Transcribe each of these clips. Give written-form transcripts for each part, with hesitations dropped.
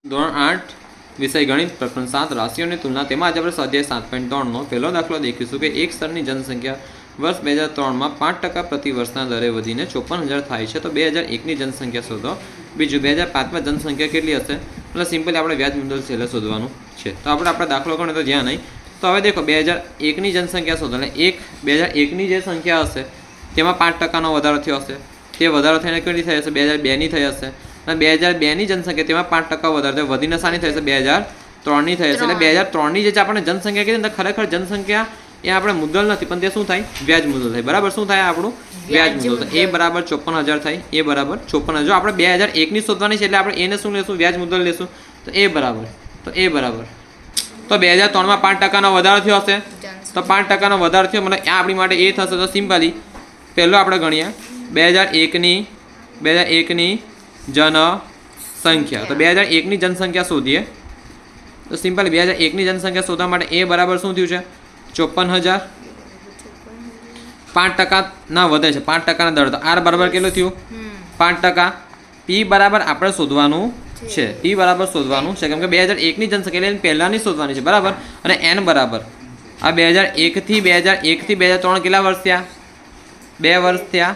ધોરણ 8 વિષય ગણિત પ્રકરણ 7 રાશિઓની તુલના તેમાં આજે આપણે સ્વાધ્યાય 7.3નો પહેલો દાખલો દેખીશું કે એક સ્તરની જનસંખ્યા વર્ષ 2003માં 5% પ્રતિ વર્ષના દરે વધીને 54,000 થાય છે તો 2001ની જનસંખ્યા શોધો. બીજું 2005માં જનસંખ્યા કેટલી હશે? એટલે સિમ્પલી આપણે વ્યાજ મુદ્દલ છેલ્લે શોધવાનું છે. તો આપણે દાખલો ગણો તો ધ્યાન નહીં. તો હવે દેખો 2001ની જનસંખ્યા શોધો એટલે 2001ની જે સંખ્યા હશે તેમાં 5%નો વધારો થયો હશે. તે વધારો થઈને કેટલી થઈ હશે? 2002ની થઈ હશે. અને 2002ની જનસંખ્યા તેમાં 5% વધારે થયો વધીને શાની થઈ હશે? 2003ની થઈ હશે. એટલે 2003ની જે આપણે જનસંખ્યા કીધી ને ખરેખર જનસંખ્યા એ આપણે મુદ્દલ નથી પણ તે શું થાય? વ્યાજ મુદ્દલ થાય. બરાબર. શું થાય આપણું? વ્યાજ મુદ્દલ. એ બરાબર 54,000 થાય. એ બરાબર 54,000. જો આપણે 2001ની શોધવાની છે એટલે આપણે એને શું લેશું? વ્યાજ મુદ્દલ લેશું. તો એ બરાબર તો 2003માં 5%નો વધારો થયો હશે. તો 5%નો વધારો થયો મતલબ આપણી માટે એ થશે. તો સિમ્પલી પહેલો આપણે ગણીએ 2001ની જનસંખ્યા. તો 2001ની જનસંખ્યા શોધીએ તો સિમ્પલ 2001ની જનસંખ્યા શોધવા માટે એ બરાબર શું થયું છે? 54,000. 5%ના વધે છે 5%ના દર. તો આર બરાબર કેટલું થયું? 5%. પી બરાબર આપણે શોધવાનું છે. પી બરાબર શોધવાનું છે કેમ કે 2001ની જનસંખ્યા એટલે પહેલાની શોધવાની છે. બરાબર. અને એન બરાબર આ 2001થી 2003 કેટલા વર્ષ થયા? 2 વર્ષ થયા.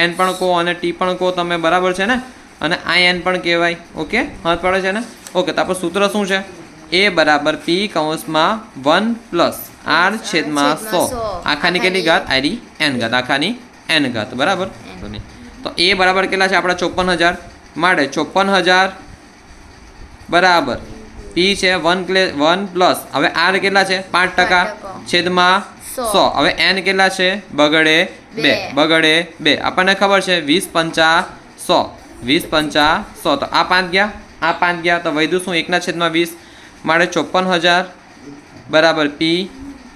એન પણ કહો અને ટી પણ કહો તમે. બરાબર છે ને? અને આ એન પણ કહેવાય. ઓકે, હાથ પડે છે ને? ઓકે, તો આપણું સૂત્ર શું છે? એ બરાબર પી કૌંસમાં 1 પ્લસ આર છેદમાં 100 આખાની કેટલી ઘાત? આરી એન ઘાત. આખાની એન ઘાત. બરાબર. તો એ બરાબર કેટલા છે આપણા? 54,000 માટે 54,000 બરાબર પી છે 1 પ્લસ હવે આર કેટલા છે? 5% છેદમાં 100. હવે એન કેટલા છે? બગડે 2 આપણને ખબર છે 20 5 100. 20 5 100. તો આ 5 ગયા, આ 5 ગયા. તો વધ્યું શું? 1/20 માટે 54,000 બરાબર પી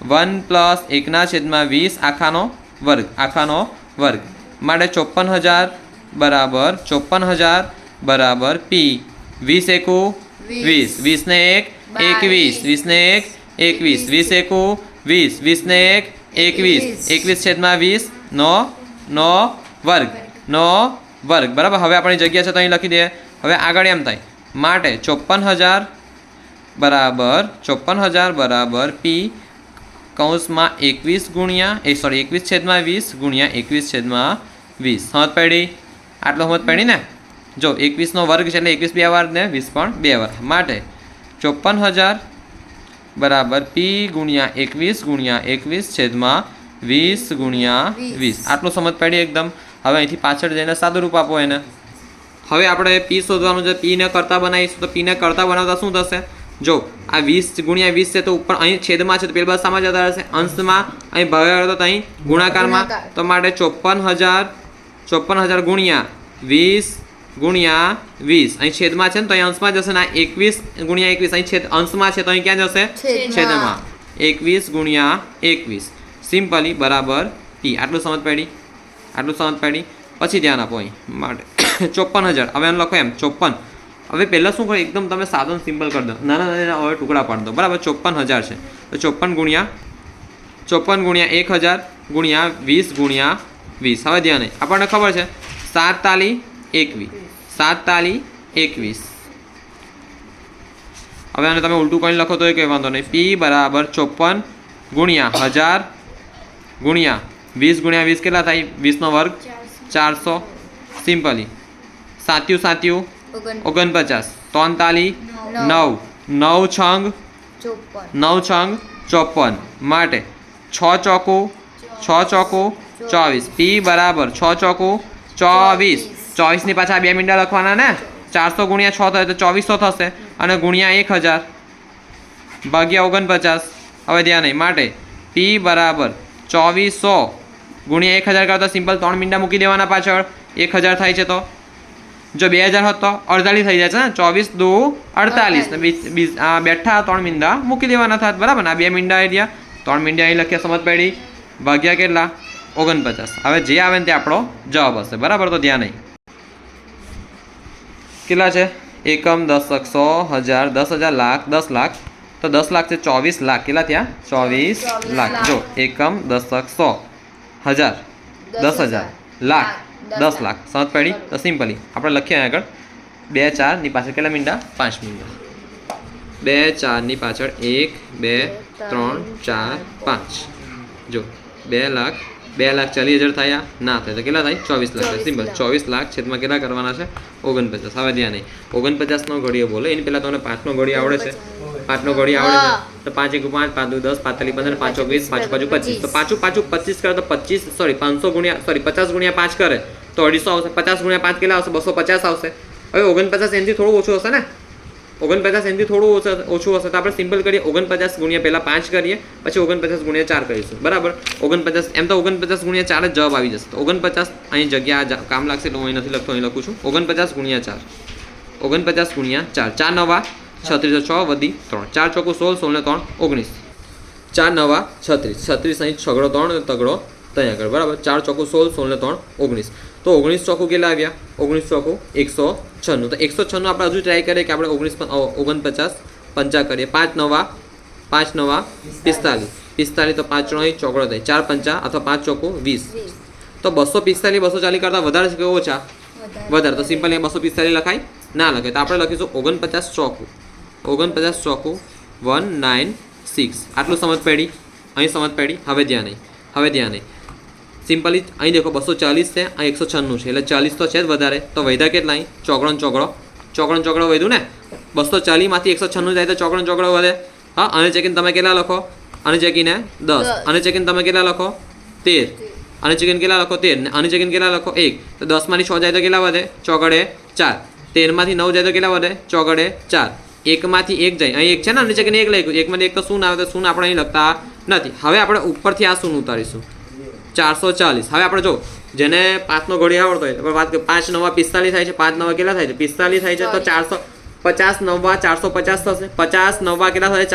1 પ્લસ 1/20 આખાનો વર્ગ માટે 54,000 બરાબર પી 20 એકુ 20 20 ને 1 21 20 ને 1 21 20 એકુ 20 20 ને 1 21 21/20 નો વર્ગ. બરાબર. હવે આપણી જગ્યા છે તો અહીં લખી દઈએ. હવે આગળ એમ થાય માટે 54,000 બરાબર પી કૌંસમાં 21 ગુણ્યા 21/20 ગુણ્યા 21/20. સમજ પડી? આટલો સમજ પડી ને? જો 21નો વર્ગ છે એટલે 21 2 વાર ને 20 પણ 2 વાર માટે 54,000 બરાબર પી ગુણ્યા 21/20 ગુણ્યા 20. આટલું સમજ પડી એકદમ. હવે અહીંથી પાછળ જઈને સાદું રૂપ આપો એને. હવે આપણે પી શોધવાનું છે. પીને કરતા બનાવીશું તો પીને કરતા બનાવતા શું થશે? જો આ 20 ગુણ્યા 20 છે તો ઉપર અહીં છેદમાં છે તો પેલી બાજુ સામા જતા રહેશે અંશમાં. અહીં ભાગાકાર તો અહીં ગુણાકારમાં. તો માટે 54,000 ગુણ્યા 20 અહીં છેદમાં છે ને તો અહીં અંશમાં જશે ને 21 ગુણ્યા 21 અહીં અંશમાં છે તો અહીં ક્યાં જશે? છેદમાં. 21 ગુણ્યા 21 સિમ્પલી બરાબર પી. આટલું સમજ પડી? પછી ધ્યાન આપો અહીં માટે 54,000. હવે એમ લખો એમ 54. હવે પહેલાં શું કરો? એકદમ તમે સાદું સિમ્પલ કરી દો. નાના હવે ટુકડા પાડી દો. બરાબર. 54,000 છે તો 54 ગુણ્યા 1,000 ગુણ્યા 20 ગુણ્યા 20. હવે ધ્યાન આપણને ખબર છે 7 તાલી 21. હવે આને તમે ઉલટું કરીને લખો તો એ કંઈ વાંધો નહીં. પી બરાબર 54 ગુણ્યા 1000 ગુણ્યા 20 ગુણ્યા 20 કેટલા થાય? 20નો વર્ગ 400. સિમ્પલી 7 49 3 તાલી 9 9 54 માટે 6 ચોકુ 24. પી બરાબર 6 ચોકુ 24. 24ની પાછા 2 મીંડા લખવાના ને. 400 ગુણ્યા 6 થાય તો 2400 થશે અને ગુણ્યા 1000 ભાગ્યા 49. હવે ધ્યાન નહીં માટે પી બરાબર 2400 ગુણ્યા 1000 કરતા સિમ્પલ 3 મીંડા મૂકી દેવાના પાછળ. 1000 થાય છે તો જો 2000 હોત તો 48 થઈ જાય છે ને. 24 2 48 ને બેઠા 3 મીંડા મૂકી દેવાના થાત. બરાબર ને? આ 2 મીંડા આવી ગયા. 3 મીંડા અહીં લખ્યા. સમજ પડી? ભાગ્યા કેટલા? 49. હવે જે આવે ને તે આપણો જવાબ હશે. બરાબર. તો ધ્યાન નહીં કેટલા છે? એકમ દશક 100 10,000 લાખ 10 લાખ. તો 10 લાખ છે 24 લાખ. કેટલા થયા? 24 લાખ. જો એકમ દશક 100 10,000 લાખ 10 લાખ. સમજ પડી? તો સિમ્પલી આપણે લખીએ આગળ 2 4 પાછળ કેટલા મીંડા? 5 મીંડા. 2 4 પાછળ 1 2 3 4 5. જો 2,40,000 થયા ના થાય તો કેટલા થાય? 24 લાખ. સિમ્પલ 24 લાખ છેદમાં કેટલા કરવાના છે? 49. હવે ધ્યાન નહીં 49 નો ઘડીયો બોલો એની પહેલા તમને 5 નો ઘડીયો આવડે છે? 5 નો ઘડીયો આવડે છે તો 5 × 5 5 × 10 5 × 15 5 × 20 5 × 25 તો પાછું 25 કરે તો 25 સોરી 500 ગુણ્યા સોરી 50 × 5 કરે તો 250 આવશે. 50 × 5 કેટલા આવશે? 250 આવશે. હવે 49 એનાથી થોડું ઓછું હશે ને? 49 એનાથી થોડું ઓછું હશે તો આપણે સિમ્પલ કરીએ 49 ગુણ્યા પહેલા 5 કરીએ પછી 49 ગુણ્યા 4 કરીશું બરાબર. 49 એમ તો 49 ગુણ્યા 4 જ જવાબ આવી જશે. તો 49 અહીં જગ્યા કામ લાગશે એટલે હું અહીં નથી લખતો, અહીં લખું છું 49 ગુણ્યા 4. 49 ગુણ્યા 4 4 નવા 36 6 વધી 3 4 ચોકું 16 16 ને 3 19 4 નવા 36 36 અહીં છગડો 3 તગડો ત્યાં આગળ બરાબર. 4 ચોકું 16 16 ને 3 19 તો 19 ચોકું કેટલા આવ્યા? 19 ચોકું 196. તો 196 આપણે હજુ ટ્રાય કરીએ કે આપણે 49 પંચા કરીએ. 5 નવા 45 45 તો 5 3 અહીં ચોકડો થાય 4 પંચા અથવા 5 ચોકું 20 તો 245 240 કરતાં વધારે છે કે ઓછા? વધારે. તો સિમ્પલ અહીંયા 245 લખાય ના લખાય તો આપણે લખીશું 49 ચોકું 49 ચોકું 196. આટલું સમજ પડી? અહીં સમજ પડી? હવે ધ્યાન નહીં સિમ્પલી અહીં દેખો 240 છે અહીં 196 છે એટલે 40 તો છે જ વધારે તો વધ્યા કેટલા? અહીં ચોકડો વધ્યું ને 240 માંથી 196 જાય તો ચોકડો વધે. હા અને ચેકીને તમે કેટલા લખો? અને ચેકીને 10 અને ચેકીને તમે કેટલા લખો? 13 અને ચેકીને કેટલા લખો? 13 અને ચેકીને કેટલા લખો? 1 તો 10 માંથી 6 જાય તો કેટલા વધે? ચોકડે 4. 13 માંથી 9 જાય તો કેટલા વધે? ચોકડે 4. 1 માંથી 1 જાય અહીં 1 છે ને અને ચેકીને 1 લખ્યું 1 માંથી 1 તો શૂન્ય આવે તો શૂન્ય આપણે અહીં લખતા નથી. હવે આપણે ઉપરથી આ શૂન્ય ઉતારીશું 440. હવે આપણે જો જેને 5 નો ઘડી આવડતો હોય વાત કરીએ 5 નવા 45 થાય છે 5 નવા કેટલા થાય છે? 45 થાય છે તો 450 નવા 450 થશે. 50 નવા કેટલા થાય?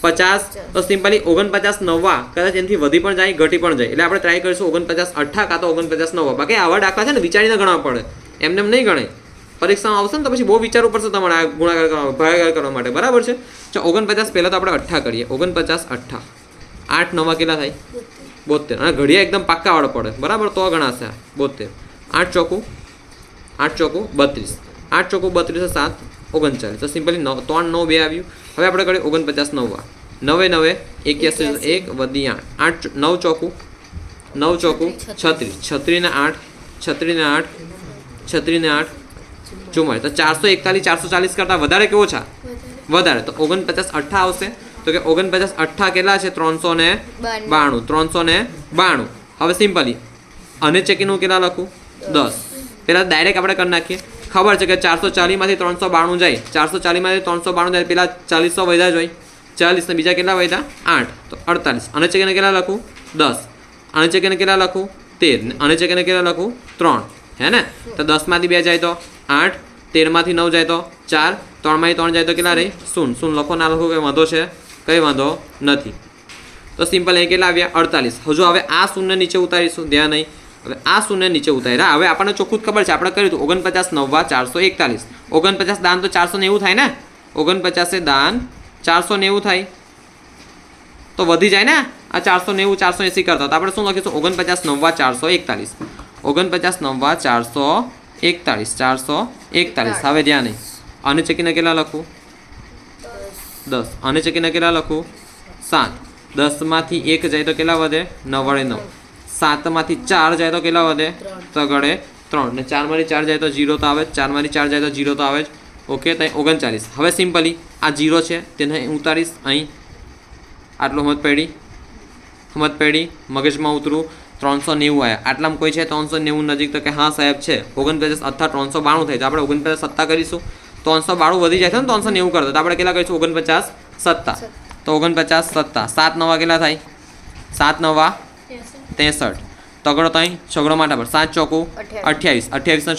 450 તો સિમ્પલી 49 નવા કદાચ એનાથી વધી પણ જાય ઘટી પણ જાય એટલે આપણે ટ્રાય કરીશું 49 8 કાં તો 49 9. બાકી આવા દાખલા છે ને વિચારીને ગણવા પડે એમને એમ નહીં ગણાય. પરીક્ષામાં આવશે ને તો પછી બહુ વિચારવું પડશે તમારે આ ગુણાકાર કરવા ભાગાકાર કરવા માટે બરાબર છે. તો 49 પહેલાં તો આપણે 8 કરીએ 49 8 8 નવા કેટલા થાય? 72 અને ઘડિયા એકદમ પાક્કા વાળો પડે બરાબર તો ગણાશે 72. 8 ચોકું 32 8 ચોકું 32 7 39 તો સિમ્પલી 3 9 2 આવ્યું. હવે આપણે કરીએ 49 નવા 9 9 81 1 વધી 8 9 ચોકું 36 36 ને 8 36 ને 8 36 ને 8 44 તો 441 440 કરતાં વધારે કે ઓછા? વધારે. તો 49 8 આવશે તો કે 49 8 કેટલા છે? 392. હવે સિમ્પલી અને ચેકીનું કેટલા લખું? 10. પહેલાં ડાયરેક્ટ આપણે કરી નાખીએ. ખબર છે કે 440 માંથી 392 જાય 440 માંથી 392 જાય પેલા 40 વધ્યા જ હોય 40 ને બીજા કેટલા વધ્યા? 8 તો 48. અને ચેકીને કેટલા લખું? 10. અને ચેકીને કેટલા લખું? 13. અને ચેકીને કેટલા લખું? 3 હે ને. તો 10 માંથી 2 જાય તો 8 13 માંથી 9 જાય તો 4 3 માંથી 3 જાય તો કેટલા રહી? 0 લખો ના લખો કંઈ વાંધો છે? કંઈ વાંધો નથી. તો સિમ્પલ અહીં કેટલા આવ્યા? 48. હજુ હવે આ શૂન્ય નીચે ઉતારીશું ધ્યાન નહીં. હવે આ શૂન્ય નીચે ઉતાર્યા. હવે આપણને ચોખ્ખું ખબર છે આપણે કર્યું હતું 49 9 441 49 દાન તો 490 થાય ને 49 દાન 490 થાય તો વધી જાય ને આ 490 480 કરતા તો આપણે શું લખીશું 49 9 441 49 9 441 હવે ધ્યાન નહીં અને ચેકીને કેટલા લખું? 10. અને ચેકીને કેટલા લખું? 7. 10 માંથી 1 જાય તો કેટલા વધે? 9 7 માંથી 4 જાય તો કેટલા વધે? તગડે 3 ને 4 માંથી 4 જાય તો 0 તો આવે જ 4 માંથી 4 જાય તો 0 તો આવે જ. ઓકે તો 39. હવે સિમ્પલી આ 0 છે તેને ઉતારીશ અહીં આટલું સમજ પડી મગજમાં ઉતરું 390 આવ્યા આટલામાં કોઈ છે 390 નજીક તો કે હા સાહેબ છે 49 અથા 392 થાય તો આપણે 49 7 કરીશું 392 વધી જાય છે ને 390 કરતા તો આપણે કેટલા કરીશું 49 7 તો 49 7 7 નવા કેટલા થાય? 7 નવા 63 તગડો ત્યાં છગડો માટે 7 ચોકું 28 28 ને 6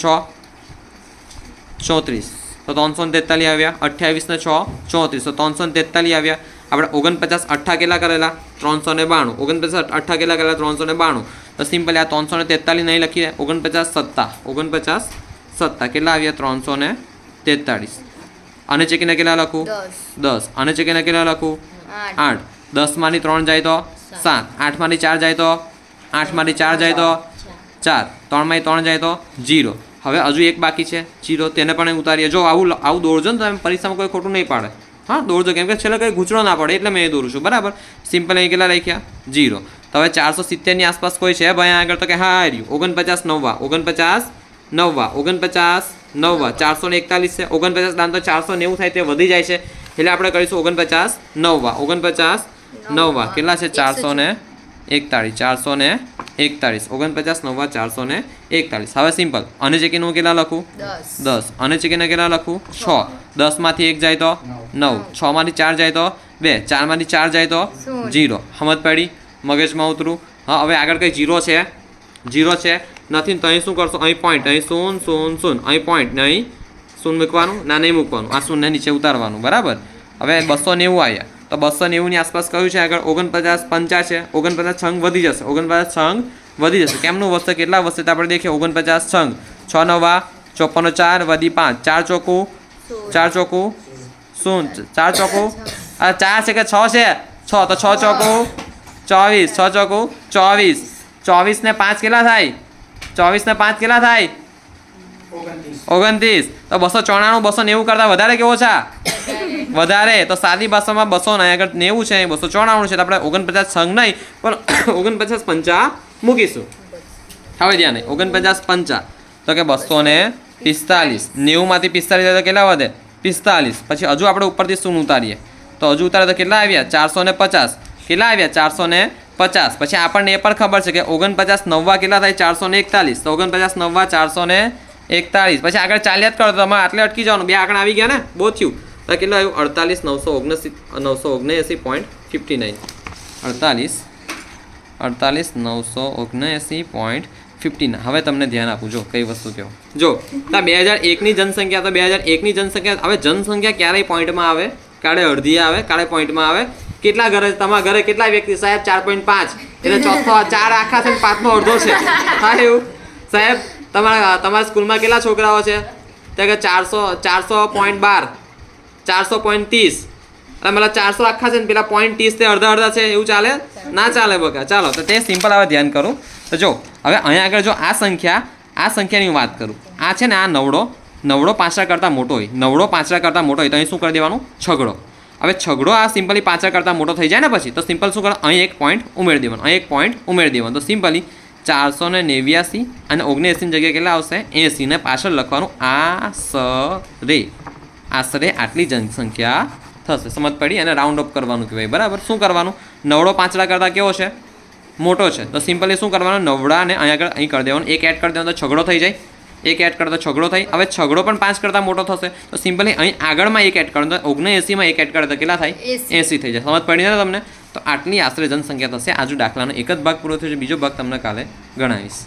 34 તો 343 આવ્યા 28 ને 6 34 તો 343 આવ્યા. આપણે 49 8 કેટલા કરેલા? 392. 49 8 કેટલા કરેલા? 392. તો સિમ્પલી આ 343 નહીં લખીએ 49 7 કેટલા આવ્યા? 343. અને ચેકીને કેટલા લખું? 10. અને ચેકીને કેટલા લખું? 8. 10 માંથી 3 જાય તો 7 8 માંથી 4 જાય તો 8 માંથી 4 જાય તો 4 3 માંથી 3 જાય તો 0 હવે હજુ એક બાકી છે 0, તેને પણ અહીં ઉતારીએ. જો આવું દોરજો ને તમે પરીક્ષામાં કોઈ ખોટું નહીં પાડે. હા દોરજો, કેમ કે છેલ્લે કંઈ ગૂંચળો ના પડે એટલે મેં એ દોરું છું. બરાબર. સિમ્પલ અહીં કેટલા લખ્યા 0. તો હવે 470ની આસપાસ કોઈ છે ભાઈ આગળ? તો કે હા રહ્યું 49 9 49 9 49 9 441 છે. 49 દાન તો 490 થાય તે વધી જાય છે એટલે આપણે કરીશું 49 9 49 9 કેટલા છે 441 441 49 9 441. હવે સિમ્પલ અને ચેકીનું કેટલા લખું 10 અને ચેકીને કેટલા લખું 6. 10 માંથી 1 જાય તો 9, 6 માંથી 4 જાય તો 2, 4 માંથી 4 જાય તો 0. સમજ પડી? મગજમાં ઉતરું. હા હવે આગળ કઈ 0 છે 0 છે નથી તો અહીં શું કરશો? અહીં પોઈન્ટ, અહીં 0 0 0, અહીં પોઈન્ટ ને અહીં 0 મૂકવાનું ના નહીં મૂકવાનું, આ 0 ને નીચે ઉતારવાનું. બરાબર. હવે 290 આવ્યા તો 290 ની આસપાસ કયું છે આગળ? 49 50 છે. 49 છંગ વધી જશે. 49 છંગ વધી જશે. કેમનું વધશે? કેટલા વધશે તો આપણે દેખીએ. 49 છંગ 6 9 54 4 વધી 5 4 ચોકું 4 ચોકું 0 4 ચોકું 4 છે કે 6 છે? 6 તો 6 ચોકું 24 6 ચોકું 24 24 ને 5 કેટલા થાય? 24 ને 5 કેટલા થાય? 29. તો 294 290 કરતાં વધારે કે ઓછા? વધારે. તો સાદી ભાષામાં 200 ને આગળ 90 છે 294 છે તો આપણે 49 છંગ નહીં પણ 49 50 મૂકીશું. હવે ધ્યાન નહીં 49 50 તો કે 245. 90 માંથી 45 તો કેટલા વધે? 45. પછી હજુ આપણે ઉપરથી 0 ઉતારીએ તો હજુ ઉતારે તો કેટલા આવ્યા? 450. કેટલા આવ્યા? 450. પછી આપણને એ પણ ખબર છે કે 49 9 કેટલા થાય? 441. તો 49 9 441. પછી આગળ ચાલ્યા જ કરો તો તમારે આટલે અટકી જવાનું. બે આંકડા આવી ગયા ને, બહુ થયું. તો કેટલું આવ્યું? 48 979.59. 48 979.59. હવે તમને ધ્યાન આપું જો કઈ વસ્તુ કહો. જો તો 2001ની જનસંખ્યા તો 2001ની જનસંખ્યા. હવે જનસંખ્યા ક્યારેય પોઈન્ટમાં આવે, કાળે અડધી આવે, કાળે પોઈન્ટમાં આવે. કેટલા ઘરે તમારા ઘરે કેટલા વ્યક્તિ? સાહેબ 4.5 એટલે ચોથો 4 આખા છે 5નો અડધો છે. હા એવું સાહેબ તમારા સ્કૂલમાં કેટલા છોકરાઓ છે? તો કે 400.12 400.30 મતલબ 400 આખા છે ને પેલા 0.30 તે અડધા અડધા છે. એવું ચાલે? ના ચાલે બકા. ચાલો તો તે સિમ્પલ હવે ધ્યાન કરું. તો જો હવે અહીંયા આગળ જો આ સંખ્યાની વાત કરું. આ છે ને આ નવડો 5 કરતાં મોટો હોય, નવડો 5 કરતાં મોટો હોય તો અહીં શું કરી દેવાનું? છગડો. હવે છગડો આ સિમ્પલી 5 કરતાં મોટો થઈ જાય ને પછી તો સિમ્પલ શું કરો? અહીં એક પોઈન્ટ ઉમેરી દેવાનું, અહીં એક પોઈન્ટ ઉમેરી દેવાનું. તો સિમ્પલી 489 અને 79 જગ્યાએ કેટલા આવશે? 80 ને પાછળ લખવાનું આશરે આટલી જનસંખ્યા થશે. સમજ પડી? અને રાઉન્ડ અપ કરવાનું કહેવાય. બરાબર. શું કરવાનું? નવડો 5 કરતાં કેવો છે? મોટો છે. તો સિમ્પલી શું કરવાનું? નવડાને અહીં કરી દેવાનું, એક એડ કરી દેવાનું તો છગડો થઈ જાય. એક એડ કરતો છગડો થઈ. હવે છગડો પણ 5 કરતાં મોટો થશે તો સિમ્પલી અહીં આગળમાં એક એડ કરવાનું, 79માં એક એડ કરે તો કેટલા થાય? 80 થઈ જાય. સમજ પડી ને તમને? તો આટલી આશરે જનસંખ્યા થશે. આજુ દાખલાનો એક જ ભાગ પૂરો થયો છે, બીજો ભાગ તમને કાલે ગણાવીશ.